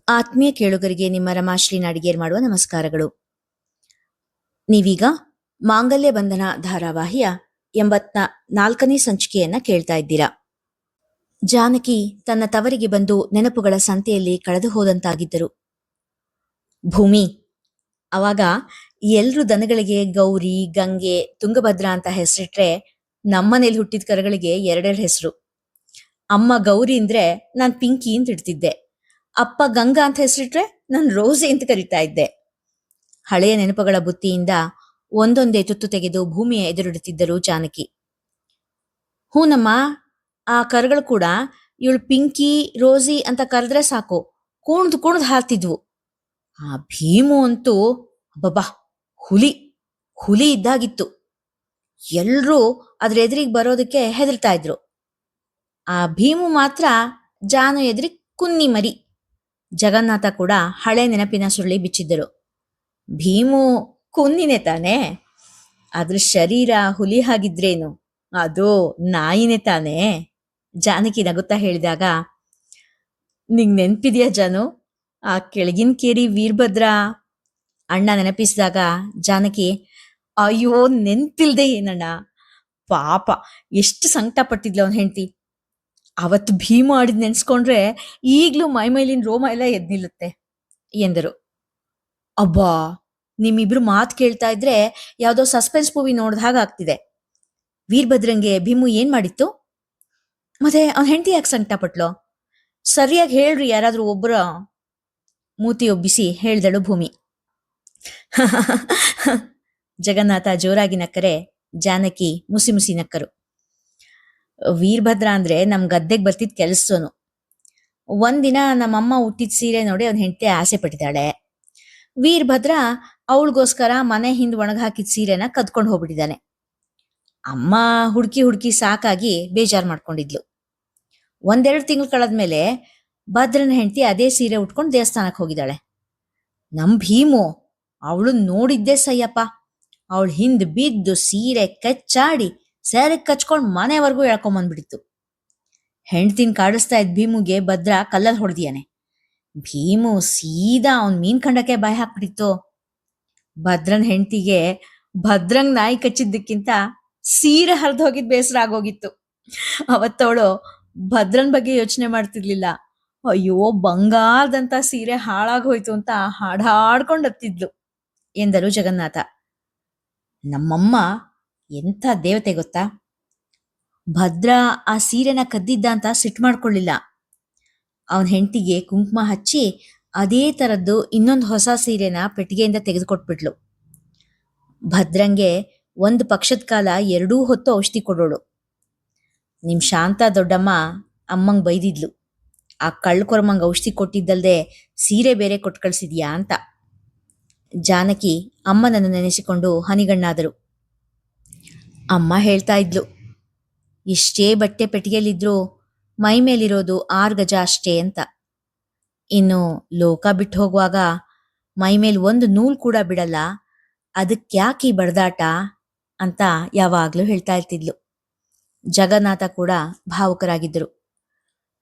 ಆತ್ಮೀಯ ಕೇಳುಗರಿಗೆ ನಿಮ್ಮ ರಮಾಶ್ರೀ ನಾಡಿಗೇರ್ ಮಾಡುವ ನಮಸ್ಕಾರಗಳು. ನೀವೀಗ ಮಾಂಗಲ್ಯ ಬಂಧನ ಧಾರಾವಾಹಿಯ 84ನೇ ಸಂಚಿಕೆಯನ್ನ ಕೇಳ್ತಾ ಇದ್ದೀರಾ. ಜಾನಕಿ ತನ್ನ ತವರಿಗೆ ಬಂದು ನೆನಪುಗಳ ಸಂತೆಯಲ್ಲಿ ಕಳೆದು ಹೋದಂತಾಗಿದ್ದರು. ಭೂಮಿ ಅವಾಗ ಎಲ್ರು ದನಗಳಿಗೆ ಗೌರಿ, ಗಂಗೆ, ತುಂಗಭದ್ರಾ ಅಂತ ಹೆಸರಿಟ್ರೆ ನಮ್ಮನೇಲಿ ಹುಟ್ಟಿದ ಕರುಗಳಿಗೆ ಎರಡೆರಡು ಹೆಸರು. ಅಮ್ಮ ಗೌರಿ ಅಂದ್ರೆ ನಾನ್ ಪಿಂಕಿ ಅಂತ ಇಡ್ತಿದ್ದೆ. ಅಪ್ಪ ಗಂಗಾ ಅಂತ ಹೆಸರಿಟ್ರೆ ನಾನು ರೋಸಿ ಅಂತ ಕರಿತಾ ಇದ್ದೆ. ಹಳೆಯ ನೆನಪುಗಳ ಬುತ್ತಿಯಿಂದ ಒಂದೊಂದೇ ತುತ್ತು ತೆಗೆದು ಭೂಮಿಯ ಎದುರಿಡುತ್ತಿದ್ದರು ಜಾನಕಿ. ಹೂನಮ್ಮ, ಆ ಕರುಗಳು ಕೂಡ ಇವಳು ಪಿಂಕಿ, ರೋಸಿ ಅಂತ ಕರೆದ್ರೆ ಸಾಕು ಕುಣ್ದು ಕುಣ್ದು ಹಾರ್ತಿದ್ವು. ಆ ಭೀಮು ಅಂತೂ ಅಬ್ಬಬ್ಬಾ, ಹುಲಿ ಹುಲಿ ಇದ್ದಾಗಿತ್ತು. ಎಲ್ರೂ ಅದ್ರ ಎದುರಿಗೆ ಬರೋದಕ್ಕೆ ಹೆದರ್ತಾ ಇದ್ರು. ಆ ಭೀಮು ಮಾತ್ರ ಜಾನು ಎದುರಿ ಕುನ್ನಿ ಮರಿ. ಜಗನ್ನಾಥ ಕೂಡ ಹಳೆ ನೆನಪಿನ ಸುರುಳಿ ಬಿಚ್ಚಿದ್ದರು. ಭೀಮು ಕುನ್ನಿನೇ ತಾನೇ, ಅದ್ರ ಶರೀರ ಹುಲಿ ಹಾಗಿದ್ರೇನು, ಅದು ನಾಯಿನೇ ತಾನೇ. ಜಾನಕಿ ನಗುತ್ತಾ ಹೇಳಿದಾಗ, ನಿಂಗ್ ನೆನ್ಪಿದ್ಯಾ ಜಾನು, ಆ ಕೆಳಗಿನ ಕೇರಿ ವೀರಭದ್ರ ಅಣ್ಣ ನೆನಪಿಸಿದಾಗ ಜಾನಕಿ, ಅಯ್ಯೋ ನೆನ್ಪಿಲ್ದೆ ಏನಣ್ಣ, ಪಾಪ ಎಷ್ಟು ಸಂಕಟ ಪಟ್ಟಿದ್ಲು ಅವನ್ ಹೆಂಡತಿ. ಅವತ್ತು ಭೀಮು ಆಡಿದ್ ನೆನ್ಸ್ಕೊಂಡ್ರೆ ಈಗ್ಲೂ ಮೈಮೇಲಿನ ರೋಮ ಎಲ್ಲ ಎದ್ ನಿಲ್ಲುತ್ತೆ ಎಂದರು. ಅಬ್ಬಾ, ನಿಮ್ಮಿಬ್ರು ಮಾತು ಕೇಳ್ತಾ ಇದ್ರೆ ಯಾವ್ದೋ ಸಸ್ಪೆನ್ಸ್ ಮೂವಿ ನೋಡ್ದ ಹಾಗ ಆಗ್ತಿದೆ. ವೀರಭದ್ರಂಗೆ ಭೀಮು ಏನ್ ಮಾಡಿತ್ತು, ಮತ್ತೆ ಅವನ್ ಹೆಂಡತಿ ಯಾಕೆ ಸಂಕಟ ಪಟ್ಲು, ಸರಿಯಾಗಿ ಹೇಳ್ರಿ ಯಾರಾದ್ರೂ ಒಬ್ರ. ಮೂತಿ ಒಬ್ಬಿಸಿ ಹೇಳ್ದಳು ಭೂಮಿ. ಜಗನ್ನಾಥ ಜೋರಾಗಿ ನಕ್ಕರೆ ಜಾನಕಿ ಮುಸಿ ಮುಸಿ ನಕ್ಕರು. ವೀರಭದ್ರ ಅಂದ್ರೆ ನಮ್ ಗದ್ದೆಗೆ ಬರ್ತಿದ್ ಕೆಲ್ಸೋನು. ಒಂದಿನ ನಮ್ಮಮ್ಮ ಹುಟ್ಟಿದ ಸೀರೆ ನೋಡಿ ಅವನ್ ಹೆಂಡತಿ ಆಸೆ ಪಟ್ಟಿದ್ದಾಳೆ. ವೀರಭದ್ರ ಅವಳಿಗೋಸ್ಕರ ಮನೆ ಹಿಂದ್ ಒಣಗ ಹಾಕಿದ ಸೀರೆನ ಕದ್ಕೊಂಡು ಹೋಗ್ಬಿಟ್ಟಿದ್ದಾನೆ. ಅಮ್ಮ ಹುಡುಕಿ ಹುಡುಕಿ ಸಾಕಾಗಿ ಬೇಜಾರ್ ಮಾಡ್ಕೊಂಡಿದ್ಲು. 1-2 ತಿಂಗಳು ಕಳೆದ್ಮೇಲೆ ಭದ್ರನ ಹೆಂಡತಿ ಅದೇ ಸೀರೆ ಉಟ್ಕೊಂಡು ದೇವಸ್ಥಾನಕ್ಕೆ ಹೋಗಿದ್ದಾಳೆ. ನಮ್ ಭೀಮು ಅವಳು ನೋಡಿದ್ದೆ ಸಯ್ಯಪ್ಪ, ಅವಳು ಹಿಂದ್ ಬಿದ್ದು ಸೀರೆ ಕಚ್ಚಾಡಿ ಸೆರಗ್ ಕಚ್ಕೊಂಡ್ ಮನೆವರೆಗೂ ಎಳ್ಕೊಂಬಂದ್ಬಿಟ್ಟಿತ್ತು. ಹೆಂಡ್ತಿನ ಕಾಡಿಸ್ತಾ ಇದ್ ಭೀಮುಗೆ ಭದ್ರ ಕಲ್ಲಲ್ಲಿ ಹೊಡೆದಿಯಾನೆ. ಭೀಮು ಸೀದಾ ಅವನ್ ಮೀನ್ ಕಂಡಕ್ಕೆ ಬಾಯಿ ಹಾಕ್ಬಿಟ್ಟಿತ್ತು. ಭದ್ರನ್ ಹೆಂಡತಿಗೆ ಭದ್ರಂಗ್ ನಾಯಿ ಕಚ್ಚಿದ್ದಕ್ಕಿಂತ ಸೀರೆ ಹರಿದು ಹೋಗಿದ್ ಬೇಸರ ಆಗೋಗಿತ್ತು. ಅವತ್ತವಳು ಭದ್ರನ್ ಬಗ್ಗೆ ಯೋಚನೆ ಮಾಡ್ತಿರ್ಲಿಲ್ಲ. ಅಯ್ಯೋ, ಬಂಗಾರದಂತ ಸೀರೆ ಹಾಳಾಗೋಯ್ತು ಅಂತ ಹಾಡಾಡ್ಕೊಂಡು ಹತ್ತಿದ್ಲು ಎಂದರು ಜಗನ್ನಾಥ. ನಮ್ಮಮ್ಮ ಎಂಥ ದೇವತೆ ಗೊತ್ತಾ, ಭದ್ರ ಆ ಸೀರೆನ ಕದ್ದಿದ್ದ ಅಂತ ಸಿಟ್ಟು ಮಾಡ್ಕೊಳ್ಳಿಲ್ಲ. ಅವನ್ ಹೆಂಡತಿಗೆ ಕುಂಕುಮ ಹಚ್ಚಿ ಅದೇ ತರದ್ದು ಇನ್ನೊಂದು ಹೊಸ ಸೀರೆನ ಪೆಟ್ಟಿಗೆಯಿಂದ ತೆಗೆದುಕೊಟ್ಬಿಟ್ಲು. ಭದ್ರಂಗೆ ಒಂದು ಪಕ್ಷದ ಕಾಲ 2 ಹೊತ್ತು ಔಷಧಿ ಕೊಡೋಳು. ನಿಮ್ ಶಾಂತ ದೊಡ್ಡಮ್ಮ ಅಮ್ಮಂಗ್ ಬೈದಿದ್ಲು, ಆ ಕಳ್ಕೊರ್ಮಂಗ್ ಔಷಧಿ ಕೊಟ್ಟಿದ್ದಲ್ದೆ ಸೀರೆ ಬೇರೆ ಕೊಟ್ಟು ಕಳ್ಸಿದ್ಯಾ ಅಂತ. ಜಾನಕಿ ಅಮ್ಮನನ್ನು ನೆನೆಸಿಕೊಂಡು ಹನಿಗಣ್ಣಾದರು. ಅಮ್ಮ ಹೇಳ್ತಾ ಇದ್ಲು, ಎಷ್ಟೇ ಬಟ್ಟೆ ಪೆಟ್ಟಿಗೆಯಲ್ಲಿದ್ರೂ ಮೈ ಮೇಲಿರೋದು 6 ಗಜ ಅಷ್ಟೇ ಅಂತ. ಇನ್ನು ಲೋಕ ಬಿಟ್ಟು ಹೋಗುವಾಗ ಮೈ ಮೇಲ್ 1 ನೂಲ್ ಕೂಡ ಬಿಡಲ್ಲ, ಅದಕ್ಯಾಕಿ ಬಡ್ದಾಟ ಅಂತ ಯಾವಾಗ್ಲೂ ಹೇಳ್ತಾ ಇರ್ತಿದ್ಲು. ಜಗನ್ನಾಥ ಕೂಡ ಭಾವುಕರಾಗಿದ್ದರು.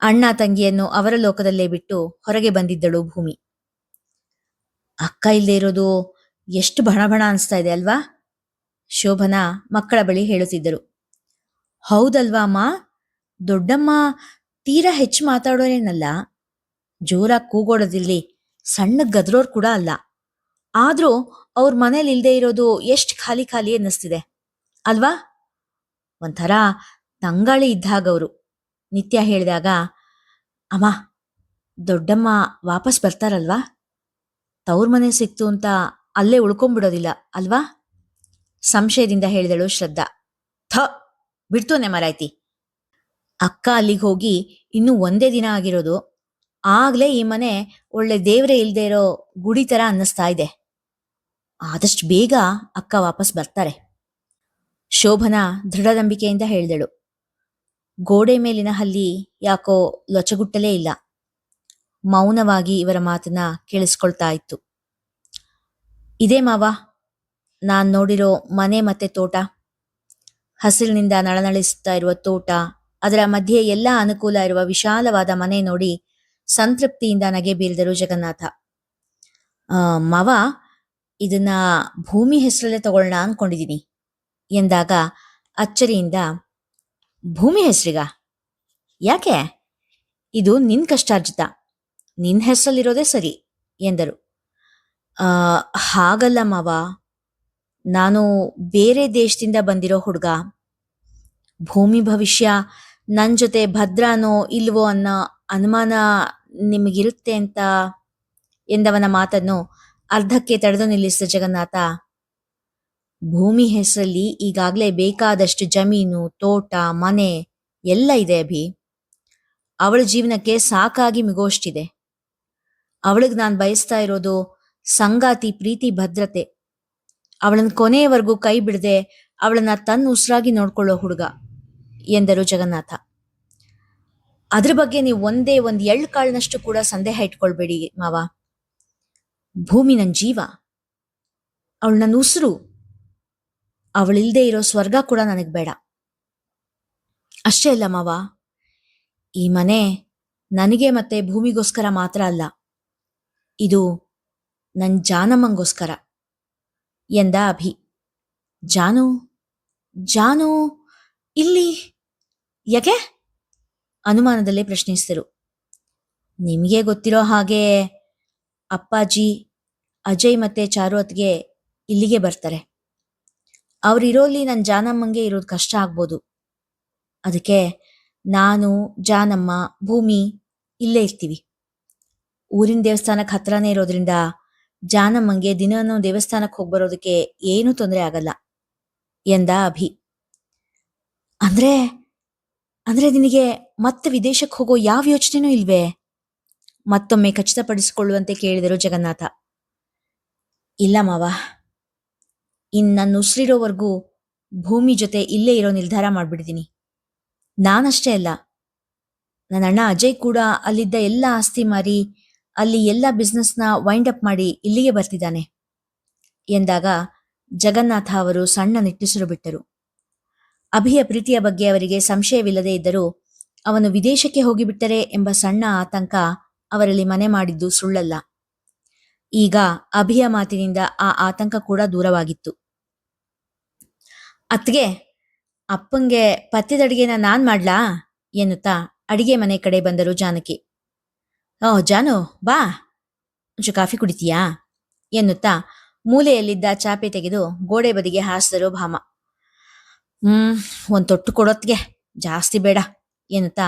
ಅಣ್ಣ ತಂಗಿಯನ್ನು ಅವರ ಲೋಕದಲ್ಲೇ ಬಿಟ್ಟು ಹೊರಗೆ ಬಂದಿದ್ದಳು ಭೂಮಿ. ಅಕ್ಕ ಇಲ್ಲದೆ ಇರೋದು ಎಷ್ಟು ಬಣ ಅನಿಸ್ತಾ ಇದೆ ಅಲ್ವಾ, ಶೋಭನಾ ಮಕ್ಕಳ ಬಳಿ ಹೇಳುತ್ತಿದ್ದರು. ಹೌದಲ್ವಾ ಅಮ್ಮ, ದೊಡ್ಡಮ್ಮ ತೀರಾ ಹೆಚ್ಚು ಮಾತಾಡೋರೇನಲ್ಲ, ಜೋರಾಗಿ ಕೂಗೋಡೋದಿರ್ಲಿ, ಸಣ್ಣ ಗದ್ರೋರ್ ಕೂಡ ಅಲ್ಲ. ಆದ್ರೂ ಅವ್ರ ಮನೇಲಿ ಇಲ್ದೇ ಇರೋದು ಎಷ್ಟು ಖಾಲಿ ಖಾಲಿ ಅನ್ನಿಸ್ತಿದೆ ಅಲ್ವಾ. ಒಂಥರ ತಂಗಾಳಿ ಇದ್ದಾಗವ್ರು. ನಿತ್ಯ ಹೇಳಿದಾಗ, ಅಮ್ಮ ದೊಡ್ಡಮ್ಮ ವಾಪಸ್ ಬರ್ತಾರಲ್ವಾ, ತವ್ರ ಮನೆ ಸಿಕ್ತು ಅಂತ ಅಲ್ಲೇ ಉಳ್ಕೊಂಡ್ಬಿಡೋದಿಲ್ಲ ಅಲ್ವಾ, ಸಂಶಯದಿಂದ ಹೇಳಿದಳು ಶ್ರದ್ಧಾ. ಬಿಡ್ತೋನೆ ಮರಾಯ್ತಿ, ಅಕ್ಕ ಅಲ್ಲಿಗೆ ಹೋಗಿ ಇನ್ನು 1 ದಿನ ಆಗಿರೋದು, ಆಗ್ಲೇ ಈ ಮನೆ ಒಳ್ಳೆ ದೇವ್ರೆ ಇಲ್ದೇ ಇರೋ ಗುಡಿ ತರ ಅನ್ನಿಸ್ತಾ ಇದೆ. ಆದಷ್ಟು ಬೇಗ ಅಕ್ಕ ವಾಪಸ್ ಬರ್ತಾರೆ, ಶೋಭನಾ ದೃಢನಂಬಿಕೆಯಿಂದ ಹೇಳಿದಳು. ಗೋಡೆ ಮೇಲಿನ ಹಲ್ಲಿ ಯಾಕೋ ಲೊಚಗುಟ್ಟಲೇ ಇಲ್ಲ. ಮೌನವಾಗಿ ಇವರ ಮಾತನ್ನ ಕೇಳಿಸ್ಕೊಳ್ತಾ ಇತ್ತು. ಇದೇ ಮಾವ ನಾನ್ ನೋಡಿರೋ ಮನೆ ಮತ್ತೆ ತೋಟ, ಹಸಿರಿನಿಂದ ನಳನಳಿಸುತ್ತಾ ಇರುವ ತೋಟ, ಅದರ ಮಧ್ಯೆ ಎಲ್ಲ ಅನುಕೂಲ ಇರುವ ವಿಶಾಲವಾದ ಮನೆ ನೋಡಿ ಸಂತೃಪ್ತಿಯಿಂದ ನಗೆ ಬೀರಿದರು ಜಗನ್ನಾಥ. ಮಾವ, ಇದನ್ನ ಭೂಮಿ ಹೆಸರಲ್ಲೇ ತಗೊಳ್ಳೋಣ ಅನ್ಕೊಂಡಿದೀನಿ ಎಂದಾಗ ಅಚ್ಚರಿಯಿಂದ, ಭೂಮಿ ಹೆಸರಿಗ? ಯಾಕೆ? ಇದು ನಿನ್ ಕಷ್ಟಾರ್ಜಿತ, ನಿನ್ ಹೆಸರಲ್ಲಿರೋದೇ ಸರಿ ಎಂದರು. ಹಾಗಲ್ಲ ಮಾವ, ನಾನು ಬೇರೆ ದೇಶದಿಂದ ಬಂದಿರೋ ಹುಡುಗ. ಭೂಮಿ ಭವಿಷ್ಯ ನನ್ ಜೊತೆ ಭದ್ರಾನೋ ಇಲ್ವೋ ಅನ್ನೋ ಅನುಮಾನ ನಿಮಗಿರುತ್ತೆ ಅಂತ ಎಂದವನ ಮಾತನ್ನು ಅರ್ಧಕ್ಕೆ ತಡೆದು ನಿಲ್ಲಿಸಿದ ಜಗನ್ನಾಥ, ಭೂಮಿ ಹೆಸರಲ್ಲಿ ಈಗಾಗಲೇ ಬೇಕಾದಷ್ಟು ಜಮೀನು, ತೋಟ, ಮನೆ ಎಲ್ಲ ಇದೆ ಅಭಿ. ಅವಳ ಜೀವನಕ್ಕೆ ಸಾಕಾಗಿ ಮಿಗೋಷ್ಟಿದೆ. ಅವಳಿಗೆ ನಾನು ಬಯಸ್ತಾ ಇರೋದು ಸಂಗಾತಿ, ಪ್ರೀತಿ, ಭದ್ರತೆ. ಅವಳನ್ನ ಕೊನೆಯವರೆಗೂ ಕೈ ಬಿಡದೆ ಅವಳನ್ನ ತನ್ನ ಉಸಿರಾಗಿ ನೋಡ್ಕೊಳ್ಳೋ ಹುಡುಗ ಎಂದರು ಜಗನ್ನಾಥ. ಅದ್ರ ಬಗ್ಗೆ ನೀವು ಒಂದೇ ಒಂದು ಎಳ್ಳು ಕಾಳಿನಷ್ಟು ಕೂಡ ಸಂದೇಹ ಇಟ್ಕೊಳ್ಬೇಡಿ ಮಾವ. ಭೂಮಿ ನನ್ನ ಜೀವ, ಅವಳು ನನ್ನ ಉಸಿರು. ಅವಳಿಲ್ದೇ ಇರೋ ಸ್ವರ್ಗ ಕೂಡ ನನಗೆ ಬೇಡ. ಅಷ್ಟೇ ಅಲ್ಲ ಮಾವ, ಈ ಮನೆ ನನಗೆ ಮತ್ತೆ ಭೂಮಿಗೋಸ್ಕರ ಮಾತ್ರ ಅಲ್ಲ, ಇದು ನನ್ನ ಜಾನಮ್ಮಂಗೋಸ್ಕರ ಎಂದ ಅಭಿ. ಜಾನು? ಜಾನು ಇಲ್ಲಿ ಯಾಕೆ? ಅನುಮಾನದಲ್ಲೇ ಪ್ರಶ್ನಿಸಿದರು. ನಿಮಗೆ ಗೊತ್ತಿರೋ ಹಾಗೆ ಅಪ್ಪಾಜಿ, ಅಜಯ್ ಮತ್ತೆ ಚಾರು ಅತ್ಗೆ ಇಲ್ಲಿಗೆ ಬರ್ತಾರೆ. ಅವ್ರಿರೋಲ್ಲಿ ನನ್ನ ಜಾನಮ್ಮಂಗೆ ಇರೋದು ಕಷ್ಟ ಆಗ್ಬೋದು. ಅದಕ್ಕೆ ನಾನು, ಜಾನಮ್ಮ, ಭೂಮಿ ಇಲ್ಲೇ ಇರ್ತೀವಿ. ಊರಿನ ದೇವಸ್ಥಾನಕ್ಕೆ ಹತ್ರನೇ ಇರೋದ್ರಿಂದ ಜಾನಮ್ಮಂಗೆ ದಿನನೂ ದೇವಸ್ಥಾನಕ್ಕೆ ಹೋಗಿ ಬರೋದಕ್ಕೆ ಏನೂ ತೊಂದರೆ ಆಗಲ್ಲ ಎಂದ ಅಭಿ. ಅಂದ್ರೆ ಅಂದ್ರೆ ನಿನಗೆ ಮತ್ತೆ ವಿದೇಶಕ್ಕೆ ಹೋಗೋ ಯಾವ ಯೋಚನೆನೂ ಇಲ್ವೇ? ಮತ್ತೊಮ್ಮೆ ಖಚಿತಪಡಿಸಿಕೊಳ್ಳುವಂತೆ ಕೇಳಿದರು ಜಗನ್ನಾಥ. ಇಲ್ಲ ಮಾವ, ನನ್ನ ಉಸಿರಿರೋವರೆಗೂ ಭೂಮಿ ಜೊತೆ ಇಲ್ಲೇ ಇರೋ ನಿರ್ಧಾರ ಮಾಡ್ಬಿಟ್ಟಿದ್ದೀನಿ. ನಾನಷ್ಟೇ ಅಲ್ಲ, ನನ್ನ ಅಣ್ಣ ಅಜಯ್ ಕೂಡ ಅಲ್ಲಿದ್ದ ಎಲ್ಲ ಆಸ್ತಿ ಮಾರಿ ಅಲ್ಲಿ ಎಲ್ಲ ಬಿಸ್ನೆಸ್ನ ವೈಂಡ್ ಅಪ್ ಮಾಡಿ ಇಲ್ಲಿಗೆ ಬರ್ತಿದ್ದಾನೆ ಎಂದಾಗ ಜಗನ್ನಾಥ ಅವರು ಸಣ್ಣ ನಿಟ್ಟುಸಿರು ಬಿಟ್ಟರು. ಅಭಿಯ ಪ್ರೀತಿಯ ಬಗ್ಗೆ ಅವರಿಗೆ ಸಂಶಯವಿಲ್ಲದೆ ಇದ್ದರೂ ಅವನು ವಿದೇಶಕ್ಕೆ ಹೋಗಿಬಿಟ್ಟರೆ ಎಂಬ ಸಣ್ಣ ಆತಂಕ ಅವರಲ್ಲಿ ಮನೆ ಮಾಡಿದ್ದು ಸುಳ್ಳಲ್ಲ. ಈಗ ಅಭಿಯ ಮಾತಿನಿಂದ ಆ ಆತಂಕ ಕೂಡ ದೂರವಾಗಿತ್ತು. ಅತ್ಗೆ, ಅಪ್ಪಂಗೆ ಪಥ್ಯದಡಿಗೆನ ನಾನ್ ಮಾಡ್ಲಾ ಎನ್ನುತ್ತಾ ಅಡಿಗೆ ಮನೆ ಕಡೆ ಬಂದರು ಜಾನಕಿ. ಜಾನು ಬಾ, ಒಂಚೂರು ಕಾಫಿ ಕುಡಿತೀಯಾ ಎನ್ನುತ್ತಾ ಮೂಲೆಯಲ್ಲಿದ್ದ ಚಾಪೆ ತೆಗೆದು ಗೋಡೆ ಬದಿಗೆ ಹಾಸಿದರು ಭಾಮ. ಒಂದು ತೊಟ್ಟು ಕೊಡೋತ್ಗೆ, ಜಾಸ್ತಿ ಬೇಡ ಎನ್ನುತ್ತಾ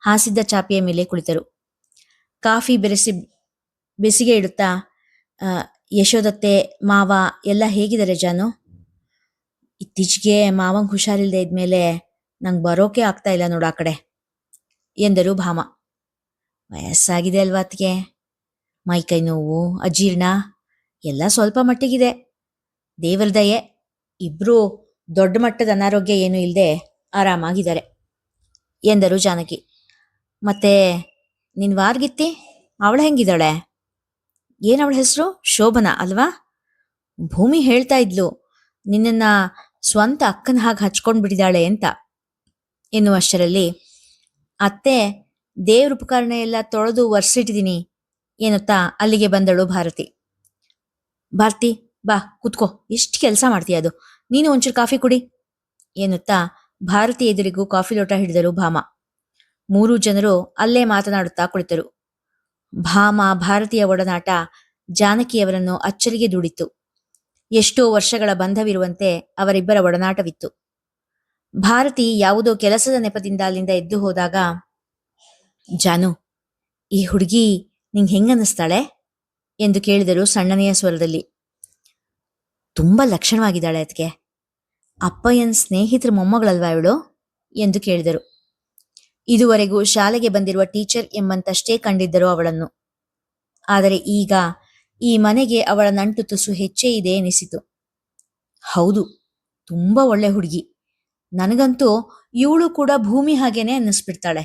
ಹಾಸಿದ್ದ ಚಾಪೆಯ ಮೇಲೆ ಕುಳಿತರು. ಕಾಫಿ ಬೆಸಿಗೆ ಇಡುತ್ತಾ, ಯಶೋದತ್ತೆ, ಮಾವ ಎಲ್ಲ ಹೇಗಿದ್ದಾರೆ ಜಾನು? ಇತ್ತೀಚೆಗೆ ಮಾವಂಗೆ ಹುಷಾರಿಲ್ಲದೆ ಇದ್ಮೇಲೆ ನಂಗೆ ಬರೋಕೆ ಆಗ್ತಾ ಇಲ್ಲ ನೋಡು ಆ ಕಡೆ ಎಂದರು ಭಾಮ. ವಯಸ್ಸಾಗಿದೆ ಅಲ್ವಾ ಅತ್ಗೆ, ಮೈಕೈ ನೋವು, ಅಜೀರ್ಣ ಎಲ್ಲ ಸ್ವಲ್ಪ ಮಟ್ಟಿಗಿದೆ. ದೇವರ ದಯೆ, ಇಬ್ರು ದೊಡ್ಡ ಮಟ್ಟದ ಅನಾರೋಗ್ಯ ಏನೂ ಇಲ್ಲದೆ ಆರಾಮಾಗಿದ್ದಾರೆ ಎಂದರು ಜಾನಕಿ. ಮತ್ತೆ ನಿನ್ ವಾರ್ಗಿತ್ತಿ, ಅವಳ ಹೆಂಗಿದ್ದಾಳೆ? ಏನವಳ ಹೆಸರು? ಶೋಭನಾ ಅಲ್ವಾ? ಭೂಮಿ ಹೇಳ್ತಾ ಇದ್ಲು ನಿನ್ನನ್ನ ಸ್ವಂತ ಅಕ್ಕನ ಹಾಗೆ ಹಚ್ಕೊಂಡ್ ಬಿಟ್ಟಿದ್ದಾಳೆ ಅಂತ ಎನ್ನುವಷ್ಟರಲ್ಲಿ ಅತ್ತೆ, ದೇವ್ರ ಉಪಕರಣ ಎಲ್ಲ ತೊಳೆದು ಒರೆಸಿಟ್ಟಿದ್ದೀನಿ ಎನ್ನುತ್ತಾ ಅಲ್ಲಿಗೆ ಬಂದಳು ಭಾರತಿ. ಭಾರತಿ ಬಾ ಕುತ್ಕೋ, ಎಷ್ಟು ಕೆಲಸ ಮಾಡ್ತೀಯ, ಅದು ನೀನು ಒಂಚೂರು ಕಾಫಿ ಕುಡಿ ಎನ್ನುತ್ತಾ ಭಾರತಿ ಎದುರಿಗೂ ಕಾಫಿ ಲೋಟ ಹಿಡಿದರು ಭಾಮ. 3 ಜನರು ಅಲ್ಲೇ ಮಾತನಾಡುತ್ತಾ ಕುಳಿತರು. ಭಾಮ ಭಾರತೀಯ ಒಡನಾಟ ಜಾನಕಿಯವರನ್ನು ಅಚ್ಚರಿಗೆ ದೂಡಿತ್ತು. ಎಷ್ಟೋ ವರ್ಷಗಳ ಬಂಧವಿರುವಂತೆ ಅವರಿಬ್ಬರ ಒಡನಾಟವಿತ್ತು. ಭಾರತಿ ಯಾವುದೋ ಕೆಲಸದ ನೆಪದಿಂದ ಅಲ್ಲಿಂದ ಎದ್ದು ಹೋದಾಗ, ಜಾನು, ಈ ಹುಡುಗಿ ನಿಂಗೆ ಹೆಂಗನ್ನಿಸ್ತಾಳೆ ಎಂದು ಕೇಳಿದರು ಸಣ್ಣನೆಯ ಸ್ವರದಲ್ಲಿ. ತುಂಬಾ ಲಕ್ಷಣವಾಗಿದ್ದಾಳೆ ಅದಕ್ಕೆ. ಅಪ್ಪಯ್ಯನ ಸ್ನೇಹಿತರ ಮೊಮ್ಮಗಳಲ್ವಾ ಇವಳು ಎಂದು ಕೇಳಿದರು. ಇದುವರೆಗೂ ಶಾಲೆಗೆ ಬಂದಿರುವ ಟೀಚರ್ ಎಂಬಂತಷ್ಟೇ ಕಂಡಿದ್ದರು ಅವಳನ್ನು. ಆದರೆ ಈಗ ಈ ಮನೆಗೆ ಅವಳ ನಂಟು ತುಸು ಹೆಚ್ಚೇ ಇದೆ ಎನಿಸಿತು. ಹೌದು, ತುಂಬಾ ಒಳ್ಳೆ ಹುಡುಗಿ. ನನಗಂತೂ ಇವಳು ಕೂಡ ಭೂಮಿ ಹಾಗೇನೆ ಅನ್ನಿಸ್ಬಿಡ್ತಾಳೆ.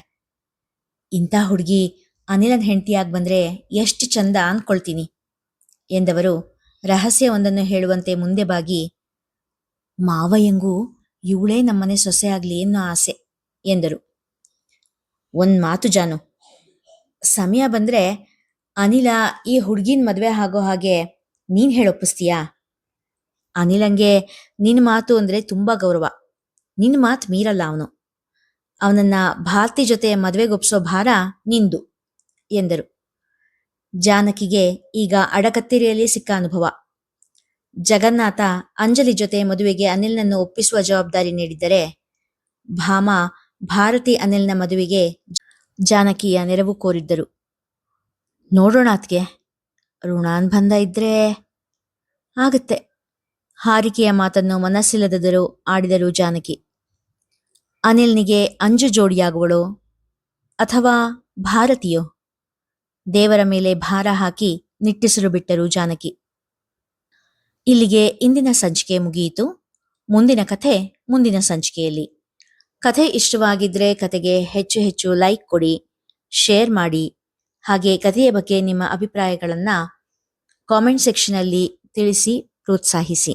ಇಂಥ ಹುಡುಗಿ ಅನಿಲನ್ ಹೆಂಡತಿಯಾಗಿ ಬಂದ್ರೆ ಎಷ್ಟು ಚಂದ ಅಂದ್ಕೊಳ್ತೀನಿ ಎಂದವರು ರಹಸ್ಯವೊಂದನ್ನು ಹೇಳುವಂತೆ ಮುಂದೆ ಬಾಗಿ, ಮಾವಯ್ಯಂಗೂ ಇವಳೇ ನಮ್ಮನೆ ಸೊಸೆ ಆಗ್ಲಿ ಅನ್ನೋ ಆಸೆ ಎಂದರು. ಒಂದ್ ಮಾತು ಜಾನು, ಸಮಯ ಬಂದ್ರೆ ಅನಿಲ ಈ ಹುಡ್ಗಿನ್ ಮದ್ವೆ ಆಗೋ ಹಾಗೆ ನೀನ್ ಹೇಳೊಪ್ಪಿಸ್ತೀಯಾ? ಅನಿಲಂಗೆ ನಿನ್ ಮಾತು ಅಂದ್ರೆ ತುಂಬಾ ಗೌರವ. ನಿನ್ ಮಾತ್ ಮೀರಲ್ಲ ಅವನು. ಅವನನ್ನ ಭಾರತಿ ಜೊತೆ ಮದ್ವೆಗೊಪ್ಸೋ ಭಾರ ನಿಂದು ಎಂದರು. ಜಾನಕಿಗೆ ಈಗ ಅಡಕತ್ತೇರಿಯಲ್ಲಿ ಸಿಕ್ಕ ಅನುಭವ. ಜಗನ್ನಾಥ ಅಂಜಲಿ ಜೊತೆ ಮದುವೆಗೆ ಅನಿಲ್ನನ್ನು ಒಪ್ಪಿಸುವ ಜವಾಬ್ದಾರಿ ನೀಡಿದ್ದರೆ, ಭಾಮ ಭಾರತಿ ಅನಿಲ್ನ ಮದುವೆಗೆ ಜಾನಕಿಯ ನೆರವು ಕೋರಿದ್ದರು. ನೋಡೋಣ ಅತ್ಗೆ, ಋಣಾನ್ಬಂಧ ಇದ್ರೆ ಆಗತ್ತೆ. ಹಾರಿಕೆಯ ಮಾತನ್ನು ಮನಸ್ಸಿಲ್ಲದದರೂ ಆಡಿದರು ಜಾನಕಿ. ಅನಿಲ್ನಿಗೆ ಅಂಜು ಜೋಡಿಯಾಗುವಳೋ ಅಥವಾ ಭಾರತಿಯೋ? ದೇವರ ಮೇಲೆ ಭಾರ ಹಾಕಿ ನಿಟ್ಟುಸಿರು ಬಿಟ್ಟರು ಜಾನಕಿ. ಇಲ್ಲಿಗೆ ಇಂದಿನ ಸಂಚಿಕೆ ಮುಗಿಯಿತು. ಮುಂದಿನ ಕಥೆ ಮುಂದಿನ ಸಂಚಿಕೆಯಲ್ಲಿ. ಕಥೆ ಇಷ್ಟವಾಗಿದ್ರೆ ಕಥೆಗೆ ಹೆಚ್ಚು ಹೆಚ್ಚು ಲೈಕ್ ಕೊಡಿ, ಶೇರ್ ಮಾಡಿ. ಹಾಗೆ ಕಥೆಯ ಬಗ್ಗೆ ನಿಮ್ಮ ಅಭಿಪ್ರಾಯಗಳನ್ನು ಕಾಮೆಂಟ್ ಸೆಕ್ಷನಲ್ಲಿ ತಿಳಿಸಿ ಪ್ರೋತ್ಸಾಹಿಸಿ.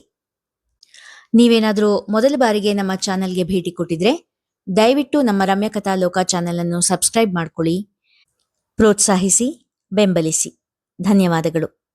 ನೀವೇನಾದರೂ ಮೊದಲ ಬಾರಿಗೆ ನಮ್ಮ ಚಾನಲ್ಗೆ ಭೇಟಿ ಕೊಟ್ಟಿದ್ರೆ ದಯವಿಟ್ಟು ನಮ್ಮ ರಮ್ಯಕಥಾ ಲೋಕ ಚಾನೆಲ್ ಅನ್ನು ಸಬ್ಸ್ಕ್ರೈಬ್ ಮಾಡ್ಕೊಳ್ಳಿ, ಪ್ರೋತ್ಸಾಹಿಸಿ, ಬೆಂಬಲಿಸಿ. ಧನ್ಯವಾದಗಳು.